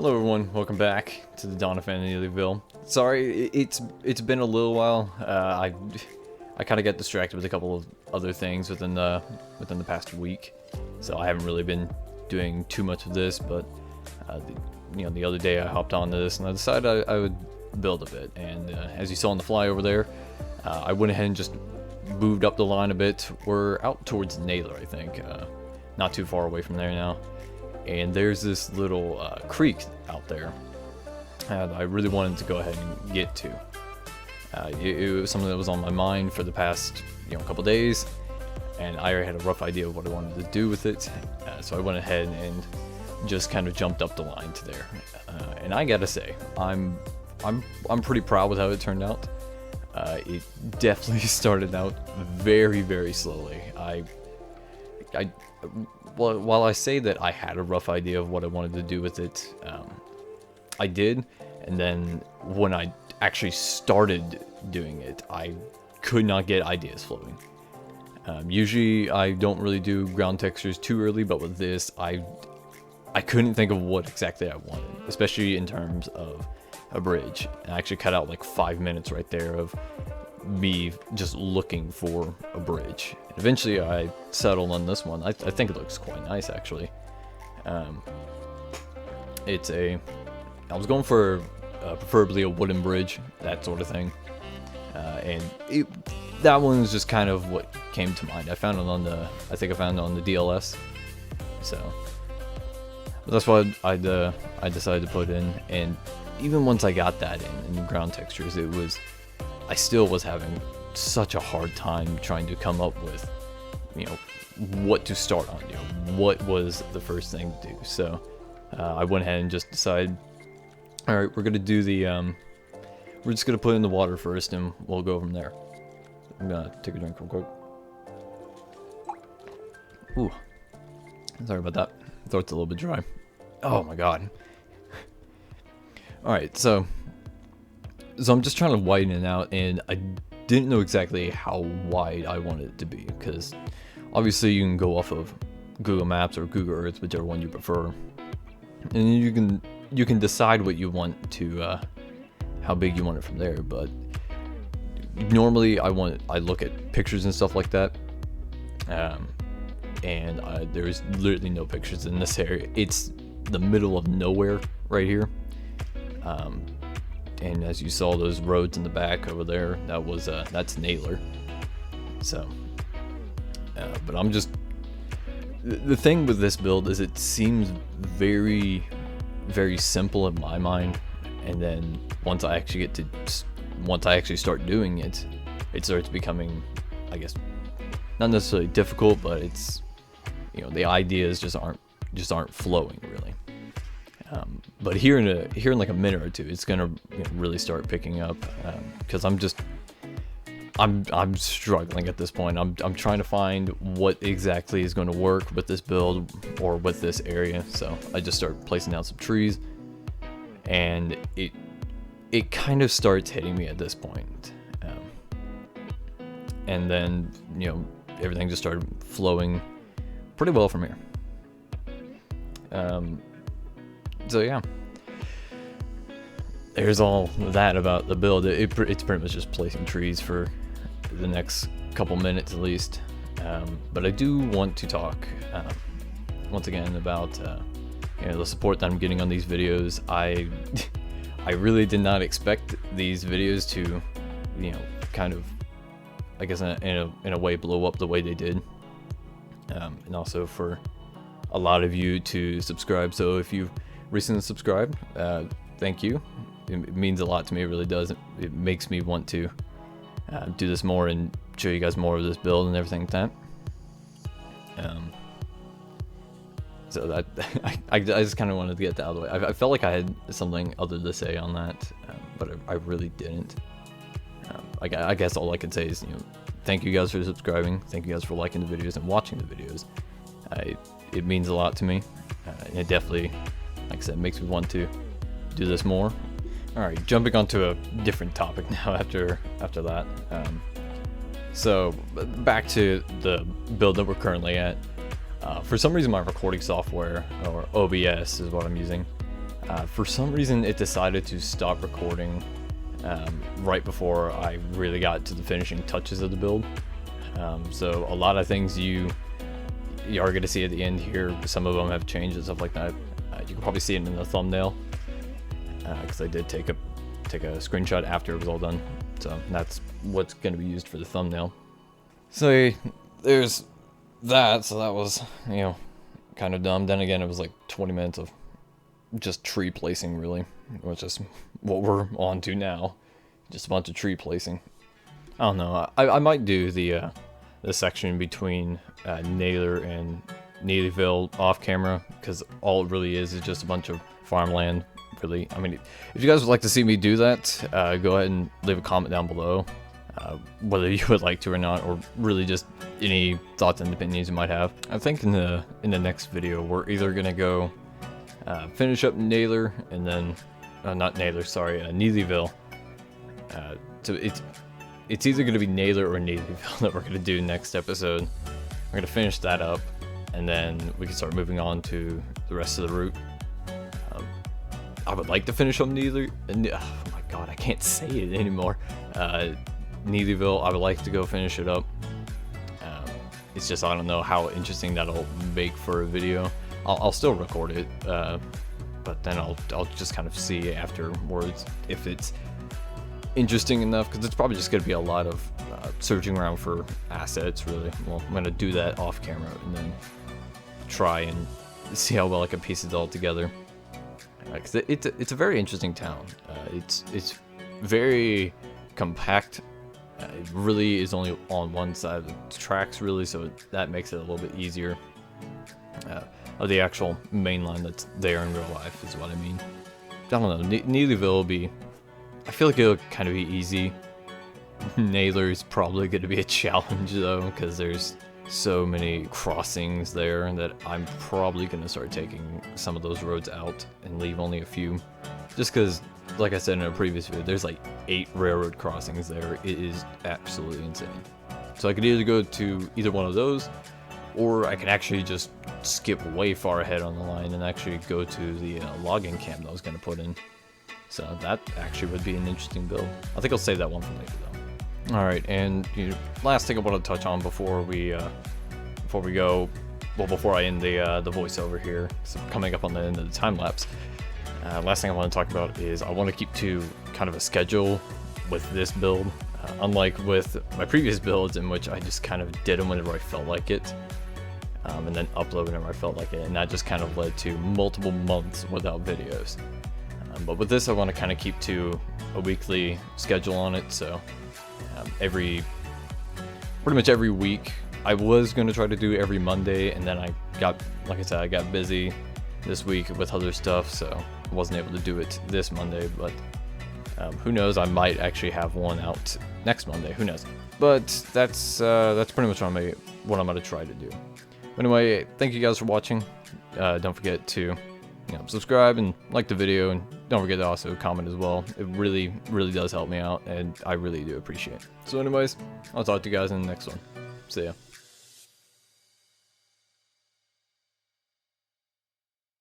Hello everyone, welcome back to the Doniphan Neelyville. Sorry, it's been a little while. I kind of got distracted with a couple of other things within the past week, so I haven't really been doing too much of this. But the other day I hopped onto this and I decided I would build a bit. And as you saw on the fly over there, I went ahead and just moved up the line a bit. We're out towards Naylor, I think, not too far away from there now. And there's this little creek out there that I really wanted to go ahead and get to. It was something that was on my mind for the past couple days, and I already had a rough idea of what I wanted to do with it. So I went ahead and just kind of jumped up the line to there. And I gotta say, I'm pretty proud with how it turned out. It definitely started out very, very slowly. While I say that I had a rough idea of what I wanted to do with it, I did, and then when I actually started doing it, I could not get ideas flowing. Usually I don't really do ground textures too early, but with this, I couldn't think of what exactly I wanted, especially in terms of a bridge. And I actually cut out like 5 minutes right there of me just looking for a bridge. And eventually I settled on this one. I think it looks quite nice, actually. I was going for preferably a wooden bridge, that sort of thing. That one was just kind of what came to mind. I found it on the DLS. So but that's what I decided to put in. And even once I got that in ground textures, I still was having such a hard time trying to come up with, what to start on, what was the first thing to do. So I went ahead and just decided, all right, we're gonna do we're just gonna put in the water first, and we'll go from there. I'm gonna take a drink real quick. Ooh, sorry about that. Throat's a little bit dry. Oh my god. All right, so I'm just trying to widen it out, and I didn't know exactly how wide I wanted it to be, because obviously you can go off of Google Maps or Google Earth, whichever one you prefer, and you can decide what you want to, how big you want it from there. But normally I look at pictures and stuff like that, and there's literally no pictures in this area. It's the middle of nowhere right here. And as you saw, those roads in the back over there, that's Naylor. So, but I'm just, the thing with this build is it seems very, very simple in my mind, and then once I actually start doing it, it starts becoming, I guess, not necessarily difficult, but it's, the ideas just aren't flowing really. But here in like a minute or two, it's gonna really start picking up, because I'm struggling at this point. I'm trying to find what exactly is going to work with this build or with this area. So I just start placing down some trees, and it kind of starts hitting me at this point. And then everything just started flowing pretty well from here. So yeah, there's all that about the build. It's pretty much just placing trees for the next couple minutes at least. But I do want to talk once again about the support that I'm getting on these videos. I really did not expect these videos to kind of, I guess, in a way blow up the way they did, and also for a lot of you to subscribe. So if you've recently subscribed, thank you. It means a lot to me. It really does. It makes me want to do this more and show you guys more of this build and everything like that. So that I just kind of wanted to get that out of the way. I felt like I had something other to say on that, but I really didn't. I guess all I can say is, thank you guys for subscribing. Thank you guys for liking the videos and watching the videos. It means a lot to me, and it definitely, like I said, makes me want to do this more. Alright, jumping onto a different topic now after that. So back to the build that we're currently at. For some reason my recording software, or OBS is what I'm using, For some reason, it decided to stop recording right before I really got to the finishing touches of the build. So a lot of things you are going to see at the end here, some of them have changed and stuff like that. You can probably see it in the thumbnail, because I did take a screenshot after it was all done. So that's what's going to be used for the thumbnail. So there's that. So that was, you know, kind of dumb. Then again, it was like 20 minutes of just tree placing, really, which is what we're on to now. Just a bunch of tree placing. I don't know. I might do the section between Naylor and Neelyville off camera, because all it really is just a bunch of farmland. Really, I mean, if you guys would like to see me do that, go ahead and leave a comment down below, whether you would like to or not, or really just any thoughts and opinions you might have. I think in the next video we're either gonna go finish up Naylor and then not Naylor, sorry, Neelyville. So it's either gonna be Naylor or Neelyville that we're gonna do next episode. We're gonna finish that up, and then we can start moving on to the rest of the route. I would like to finish up Naylor. Oh my god, I can't say it anymore. Neelyville, I would like to go finish it up. It's just, I don't know how interesting that'll make for a video. I'll still record it, but then I'll just kind of see afterwards if it's interesting enough, because it's probably just going to be a lot of searching around for assets, really. Well, I'm going to do that off camera and then try and see how well I can piece it all together. Because it's a very interesting town. It's very compact. It really is only on one side of the tracks, really, so that makes it a little bit easier. Of the actual main line that's there in real life is what I mean. I don't know. Neelyville will be. I feel like it'll kind of be easy. Naylor is probably going to be a challenge though, because there's so many crossings there that I'm probably going to start taking some of those roads out and leave only a few. Just because, like I said in a previous video, there's like 8 railroad crossings there. It is absolutely insane. So I could either go to either one of those, or I can actually just skip way far ahead on the line and actually go to the logging camp that I was going to put in. So that actually would be an interesting build. I think I'll save that one for later though. Alright, and last thing I want to touch on before we go, well, before I end the voiceover here, so coming up on the end of the time lapse. Last thing I want to talk about is I want to keep to kind of a schedule with this build, unlike with my previous builds in which I just kind of did them whenever I felt like it, and then upload whenever I felt like it, and that just kind of led to multiple months without videos. But with this, I want to kind of keep to a weekly schedule on it, so pretty much every week. I was going to try to do every Monday, and then like I said, I got busy this week with other stuff, so I wasn't able to do it this Monday, but who knows, I might actually have one out next Monday, who knows. But that's pretty much what I'm going to try to do. Anyway, thank you guys for watching. Don't forget to subscribe and like the video, and don't forget to also comment as well. It really, really does help me out, and I really do appreciate it. So anyways, I'll talk to you guys in the next one. See ya.